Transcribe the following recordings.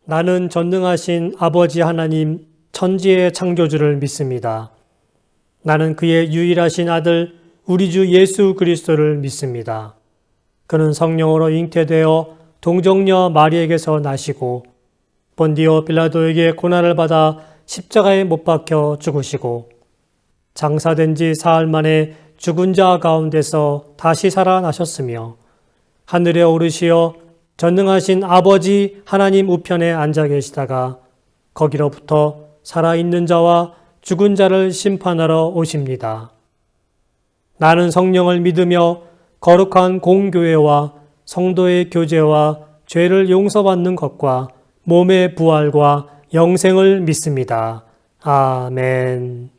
나는 전능하신 아버지 하나님 천지의 창조주를 믿습니다. 나는 그의 유일하신 아들 우리 주 예수 그리스도를 믿습니다. 그는 성령으로 잉태되어 동정녀 마리에게서 나시고 본디오 빌라도에게 고난을 받아 십자가에 못 박혀 죽으시고 장사된 지 사흘 만에 죽은 자 가운데서 다시 살아나셨으며 하늘에 오르시어 전능하신 아버지 하나님 우편에 앉아 계시다가 거기로부터 살아있는 자와 죽은 자를 심판하러 오십니다. 나는 성령을 믿으며 거룩한 공교회와 성도의 교제와 죄를 용서받는 것과 몸의 부활과 영생을 믿습니다. 아멘.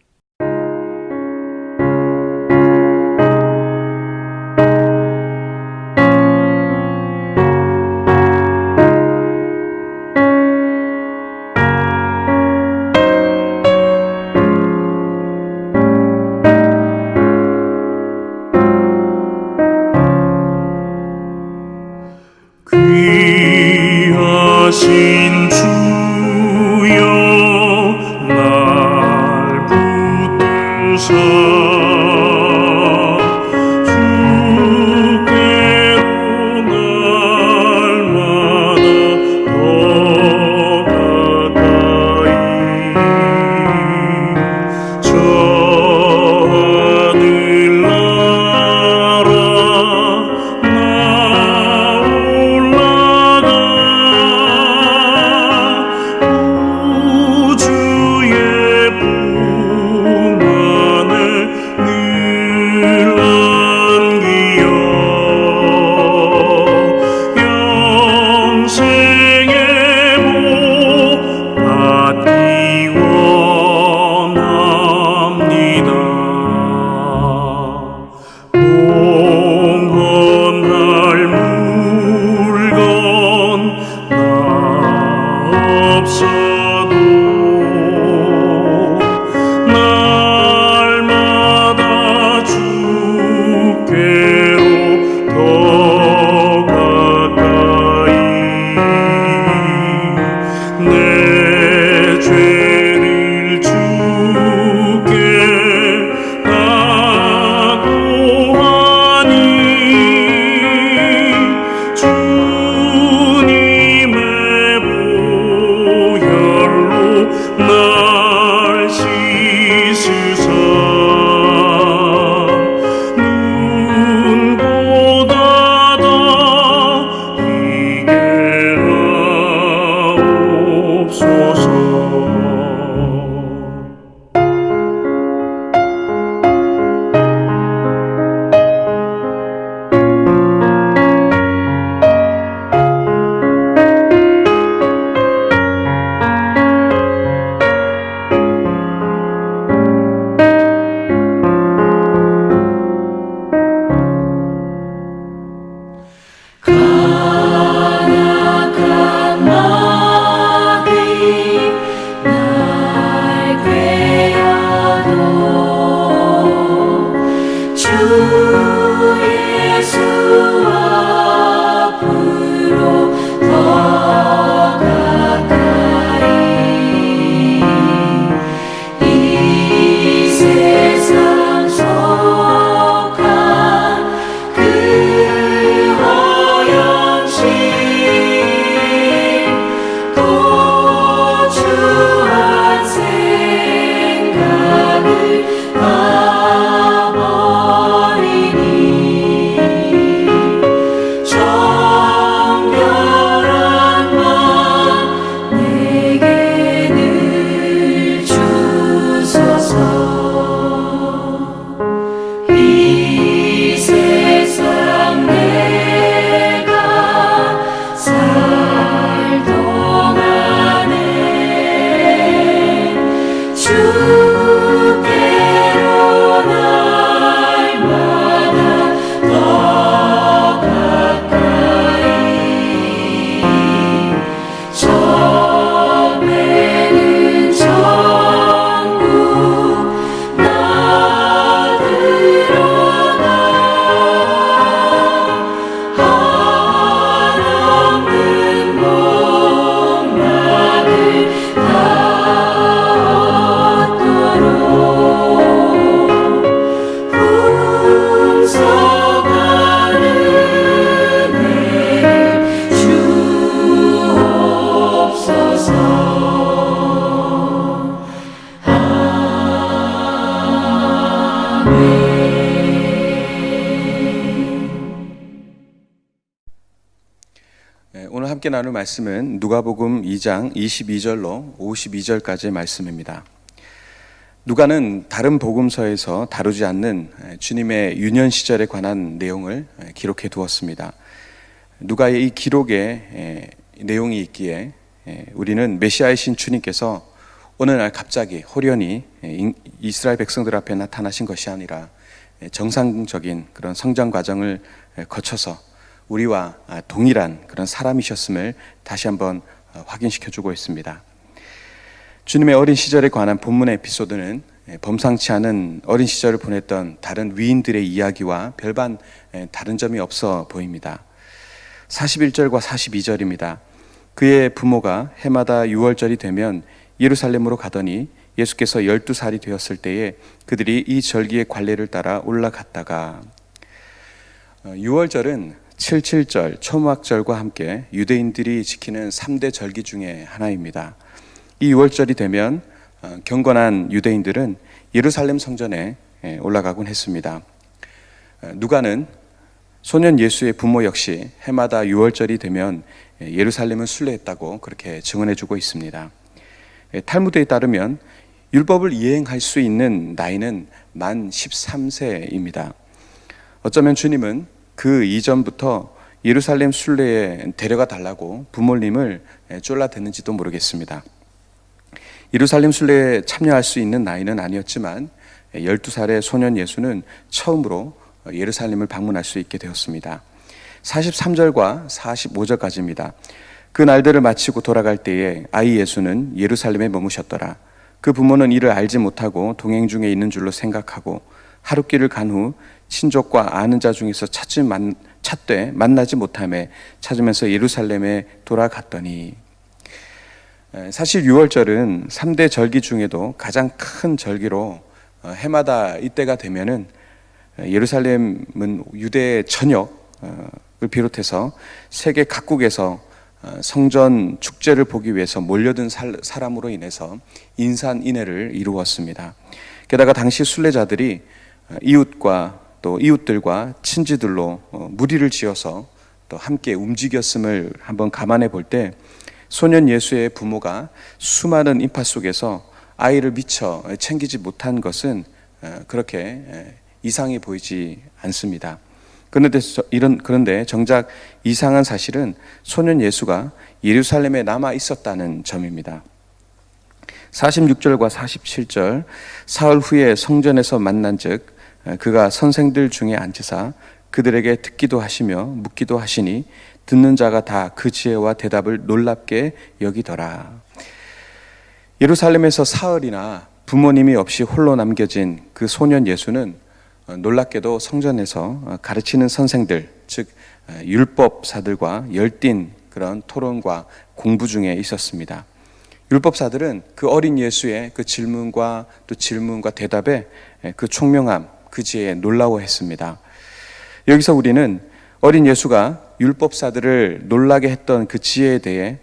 귀하신 주여 날 붙드사 주께로 날마다 더 가까이 저 하늘나라 주님의 보혈 나눌 말씀은 누가복음 2장 22절로 52절까지의 말씀입니다. 누가는 다른 복음서에서 다루지 않는 주님의 유년 시절에 관한 내용을 기록해 두었습니다. 누가의 이 기록에 내용이 있기에 우리는 메시아이신 주님께서 어느 날 갑자기 호련히 이스라엘 백성들 앞에 나타나신 것이 아니라 정상적인 그런 성장 과정을 거쳐서 우리와 동일한 그런 사람이셨음을 다시 한번 확인시켜주고 있습니다. 주님의 어린 시절에 관한 본문의 에피소드는 범상치 않은 어린 시절을 보냈던 다른 위인들의 이야기와 별반 다른 점이 없어 보입니다. 41절과 42절입니다. 그의 부모가 해마다 6월절이 되면 예루살렘으로 가더니 예수께서 12살이 되었을 때에 그들이 이 절기의 관례를 따라 올라갔다가 6월절은 77절, 초막절과 함께 유대인들이 지키는 3대 절기 중에 하나입니다. 이 6월절이 되면 경건한 유대인들은 예루살렘 성전에 올라가곤 했습니다. 누가는 소년 예수의 부모 역시 해마다 6월절이 되면 예루살렘을 순례했다고 그렇게 증언해주고 있습니다. 탈무드에 따르면 율법을 이행할 수 있는 나이는 만 13세입니다. 어쩌면 주님은 그 이전부터 예루살렘 순례에 데려가 달라고 부모님을 쫄라댔는지도 모르겠습니다. 예루살렘 순례에 참여할 수 있는 나이는 아니었지만 12살의 소년 예수는 처음으로 예루살렘을 방문할 수 있게 되었습니다. 43절과 45절까지입니다. 그 날들을 마치고 돌아갈 때에 아이 예수는 예루살렘에 머무셨더라. 그 부모는 이를 알지 못하고 동행 중에 있는 줄로 생각하고 하룻길을 간 후 친족과 아는 자 중에서 찾되 만나지 못하며 찾으면서 예루살렘에 돌아갔더니, 사실 6월절은 3대 절기 중에도 가장 큰 절기로 해마다 이때가 되면은 예루살렘은 유대의 전역을 비롯해서 세계 각국에서 성전 축제를 보기 위해서 몰려든 사람으로 인해서 인산인해를 이루었습니다. 게다가 당시 순례자들이 이웃과 또 이웃들과 친지들로 무리를 지어서 또 함께 움직였음을 한번 감안해 볼 때 소년 예수의 부모가 수많은 인파 속에서 아이를 미처 챙기지 못한 것은 그렇게 이상해 보이지 않습니다. 그런데 정작 이상한 사실은 소년 예수가 예루살렘에 남아 있었다는 점입니다. 46절과 47절, 사흘 후에 성전에서 만난즉 그가 선생들 중에 앉으사 그들에게 듣기도 하시며 묻기도 하시니 듣는 자가 다 그 지혜와 대답을 놀랍게 여기더라. 예루살렘에서 사흘이나 부모님이 없이 홀로 남겨진 그 소년 예수는 놀랍게도 성전에서 가르치는 선생들, 즉 율법사들과 열띤 그런 토론과 공부 중에 있었습니다. 율법사들은 그 어린 예수의 그 질문과 대답에 그 총명함, 그 지혜에 놀라워했습니다. 여기서 우리는 어린 예수가 율법사들을 놀라게 했던 그 지혜에 대해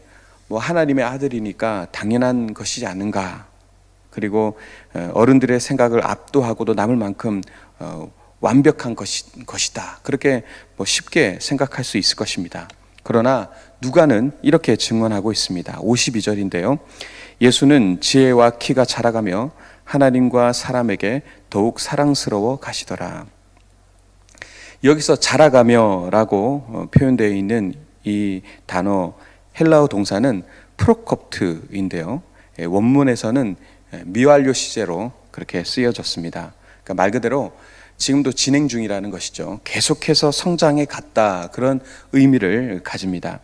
하나님의 아들이니까 당연한 것이지 않은가, 그리고 어른들의 생각을 압도하고도 남을 만큼 완벽한 것이다, 그렇게 쉽게 생각할 수 있을 것입니다. 그러나 누가는 이렇게 증언하고 있습니다. 52절인데요. 예수는 지혜와 키가 자라가며 하나님과 사람에게 더욱 사랑스러워 가시더라. 여기서 자라가며라고 표현되어 있는 이 단어 헬라어 동사는 프로콥트인데요. 원문에서는 미완료 시제로 그렇게 쓰여졌습니다. 그러니까 말 그대로 지금도 진행 중이라는 것이죠. 계속해서 성장해 갔다, 그런 의미를 가집니다.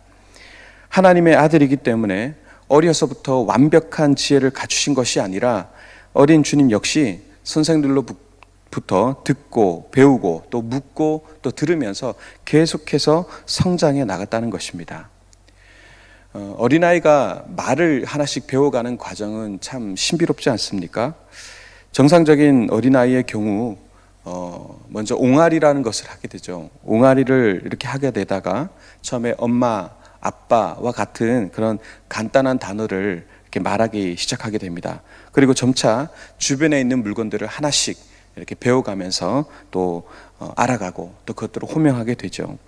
하나님의 아들이기 때문에 어려서부터 완벽한 지혜를 갖추신 것이 아니라 어린 주님 역시 선생들로부터 듣고 배우고 또 묻고 또 들으면서 계속해서 성장해 나갔다는 것입니다. 어린아이가 말을 하나씩 배워가는 과정은 참 신비롭지 않습니까? 정상적인 어린아이의 경우 먼저 옹알이라는 것을 하게 되죠. 옹알이를 이렇게 하게 되다가 처음에 엄마, 아빠와 같은 그런 간단한 단어를 이렇게 말하기 시작하게 됩니다. 그리고 점차 주변에 있는 물건들을 하나씩 이렇게 배워가면서 또 알아가고 또 그것들을 호명하게 되죠.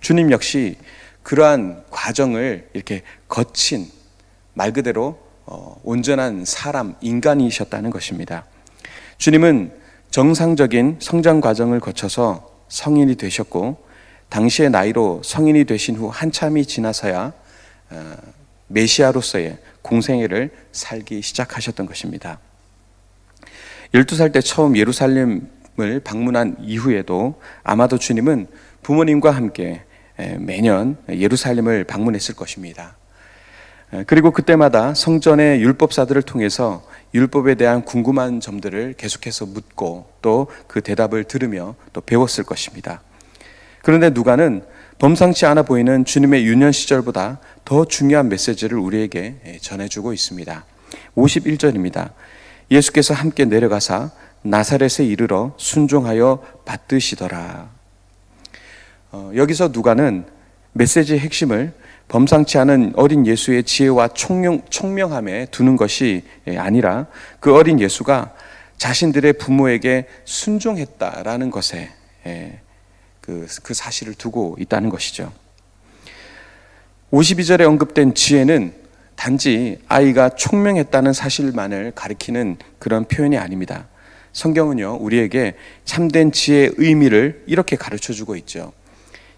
주님 역시 그러한 과정을 이렇게 거친 말 그대로 온전한 사람, 인간이셨다는 것입니다. 주님은 정상적인 성장 과정을 거쳐서 성인이 되셨고 당시의 나이로 성인이 되신 후 한참이 지나서야 메시아로서의 공생애를 살기 시작하셨던 것입니다. 12살 때 처음 예루살렘을 방문한 이후에도 아마도 주님은 부모님과 함께 매년 예루살렘을 방문했을 것입니다. 그리고 그때마다 성전의 율법사들을 통해서 율법에 대한 궁금한 점들을 계속해서 묻고 또 그 대답을 들으며 또 배웠을 것입니다. 그런데 누가는 범상치 않아 보이는 주님의 유년 시절보다 더 중요한 메시지를 우리에게 전해주고 있습니다. 51절입니다. 예수께서 함께 내려가사 나사렛에 이르러 순종하여 받드시더라. 여기서 누가는 메시지의 핵심을 범상치 않은 어린 예수의 지혜와 총명함에 두는 것이 아니라 그 어린 예수가 자신들의 부모에게 순종했다라는 것에 그 사실을 두고 있다는 것이죠. 52절에 언급된 지혜는 단지 아이가 총명했다는 사실만을 가리키는 그런 표현이 아닙니다. 성경은요, 우리에게 참된 지혜의 의미를 이렇게 가르쳐주고 있죠.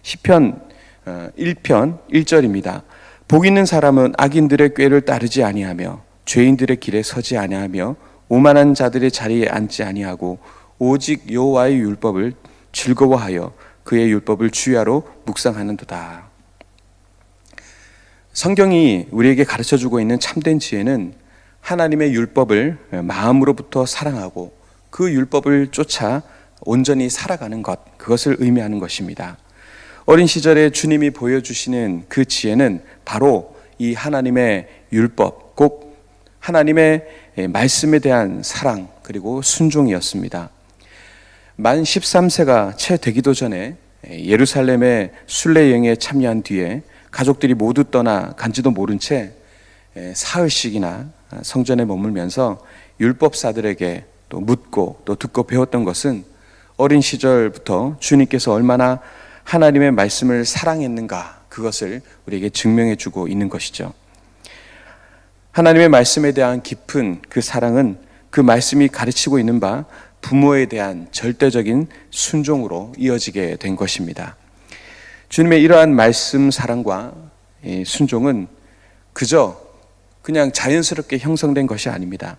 시편 1편 1절입니다. 복 있는 사람은 악인들의 꾀를 따르지 아니하며 죄인들의 길에 서지 아니하며 오만한 자들의 자리에 앉지 아니하고 오직 여호와의 율법을 즐거워하여 그의 율법을 주야로 묵상하는도다. 성경이 우리에게 가르쳐주고 있는 참된 지혜는 하나님의 율법을 마음으로부터 사랑하고 그 율법을 쫓아 온전히 살아가는 것, 그것을 의미하는 것입니다. 어린 시절에 주님이 보여주시는 그 지혜는 바로 이 하나님의 율법, 꼭 하나님의 말씀에 대한 사랑 그리고 순종이었습니다. 만 13세가 채 되기도 전에 예루살렘의 순례 여행에 참여한 뒤에 가족들이 모두 떠나 간지도 모른 채 사흘씩이나 성전에 머물면서 율법사들에게 또 묻고 또 듣고 배웠던 것은 어린 시절부터 주님께서 얼마나 하나님의 말씀을 사랑했는가, 그것을 우리에게 증명해 주고 있는 것이죠. 하나님의 말씀에 대한 깊은 그 사랑은 그 말씀이 가르치고 있는 바 부모에 대한 절대적인 순종으로 이어지게 된 것입니다. 주님의 이러한 말씀 사랑과 순종은 그냥 자연스럽게 형성된 것이 아닙니다.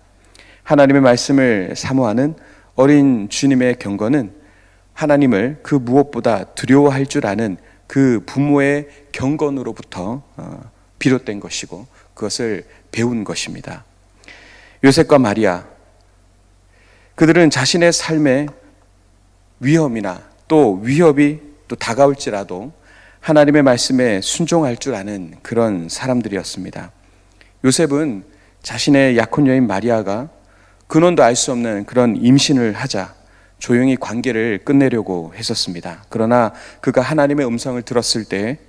하나님의 말씀을 사모하는 어린 주님의 경건은 하나님을 그 무엇보다 두려워할 줄 아는 그 부모의 경건으로부터 비롯된 것이고 그것을 배운 것입니다. 요셉과 마리아, 그들은 자신의 삶의 위험이나 또 위협이 또 다가올지라도 하나님의 말씀에 순종할 줄 아는 그런 사람들이었습니다. 요셉은 자신의 약혼 여인 마리아가 근원도 알 수 없는 그런 임신을 하자 조용히 관계를 끝내려고 했었습니다. 그러나 그가 하나님의 음성을 들었을 때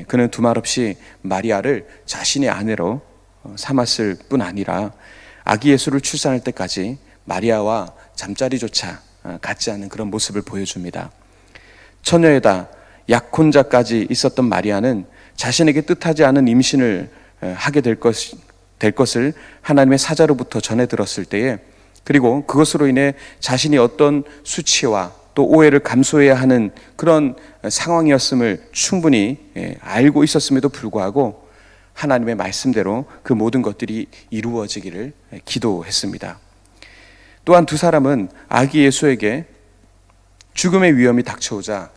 그는 두말 없이 마리아를 자신의 아내로 삼았을 뿐 아니라 아기 예수를 출산할 때까지 마리아와 잠자리조차 갖지 않는 그런 모습을 보여줍니다. 처녀에다 약혼자까지 있었던 마리아는 자신에게 뜻하지 않은 임신을 하게 될 것을 하나님의 사자로부터 전해 들었을 때에, 그리고 그것으로 인해 자신이 어떤 수치와 또 오해를 감수해야 하는 그런 상황이었음을 충분히 알고 있었음에도 불구하고 하나님의 말씀대로 그 모든 것들이 이루어지기를 기도했습니다. 또한 두 사람은 아기 예수에게 죽음의 위험이 닥쳐오자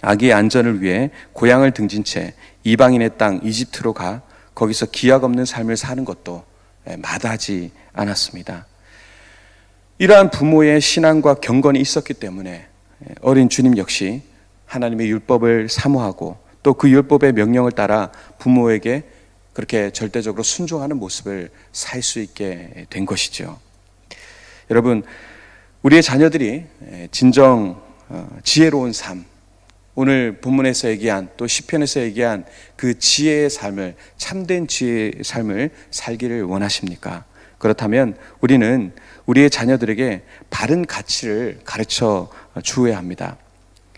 아기의 안전을 위해 고향을 등진 채 이방인의 땅 이집트로 가 거기서 기약 없는 삶을 사는 것도 마다하지 않았습니다. 이러한 부모의 신앙과 경건이 있었기 때문에 어린 주님 역시 하나님의 율법을 사모하고 또 그 율법의 명령을 따라 부모에게 그렇게 절대적으로 순종하는 모습을 살 수 있게 된 것이죠. 여러분, 우리의 자녀들이 진정 지혜로운 삶, 오늘 본문에서 얘기한 또 시편에서 얘기한 그 지혜의 삶을, 참된 지혜의 삶을 살기를 원하십니까? 그렇다면 우리는 우리의 자녀들에게 바른 가치를 가르쳐 주어야 합니다.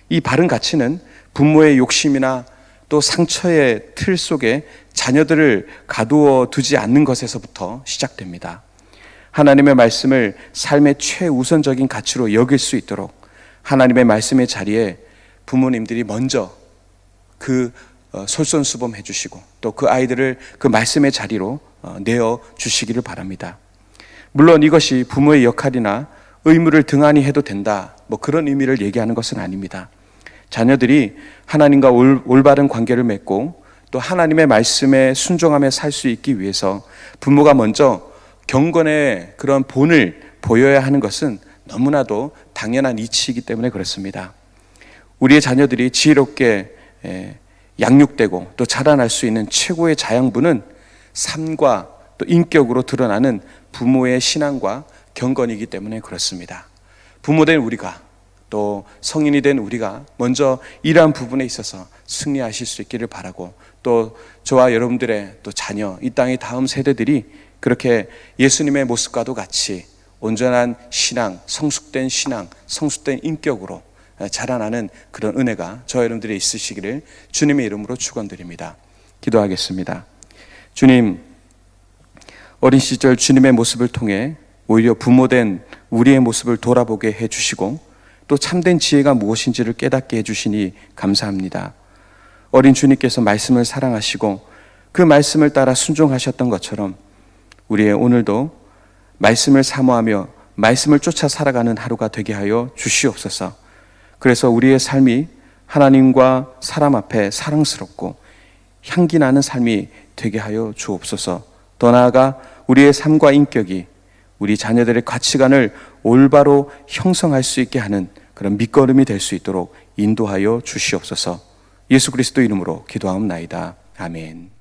이 바른 가치는 부모의 욕심이나 또 상처의 틀 속에 자녀들을 가두어 두지 않는 것에서부터 시작됩니다. 하나님의 말씀을 삶의 최우선적인 가치로 여길 수 있도록 하나님의 말씀의 자리에 부모님들이 먼저 그 솔선수범해 주시고 또 그 아이들을 그 말씀의 자리로 내어 주시기를 바랍니다. 물론 이것이 부모의 역할이나 의무를 등한히 해도 된다, 그런 의미를 얘기하는 것은 아닙니다. 자녀들이 하나님과 올바른 관계를 맺고 또 하나님의 말씀에 순종하며 살 수 있기 위해서 부모가 먼저 경건의 그런 본을 보여야 하는 것은 너무나도 당연한 이치이기 때문에 그렇습니다. 우리의 자녀들이 지혜롭게 양육되고 또 자라날 수 있는 최고의 자양분은 삶과 또 인격으로 드러나는 부모의 신앙과 경건이기 때문에 그렇습니다. 부모된 우리가 또 성인이 된 우리가 먼저 이러한 부분에 있어서 승리하실 수 있기를 바라고, 또 저와 여러분들의 또 자녀, 이 땅의 다음 세대들이 그렇게 예수님의 모습과도 같이 온전한 신앙, 성숙된 신앙, 성숙된 인격으로 자라나는 그런 은혜가 저와 여러분들이 있으시기를 주님의 이름으로 축원드립니다. 기도하겠습니다. 주님, 어린 시절 주님의 모습을 통해 오히려 부모된 우리의 모습을 돌아보게 해주시고 또 참된 지혜가 무엇인지를 깨닫게 해주시니 감사합니다. 어린 주님께서 말씀을 사랑하시고 그 말씀을 따라 순종하셨던 것처럼 우리의 오늘도 말씀을 사모하며 말씀을 쫓아 살아가는 하루가 되게 하여 주시옵소서. 그래서 우리의 삶이 하나님과 사람 앞에 사랑스럽고 향기 나는 삶이 되게 하여 주옵소서. 더 나아가 우리의 삶과 인격이 우리 자녀들의 가치관을 올바로 형성할 수 있게 하는 그런 밑거름이 될 수 있도록 인도하여 주시옵소서. 예수 그리스도 이름으로 기도하옵나이다. 아멘.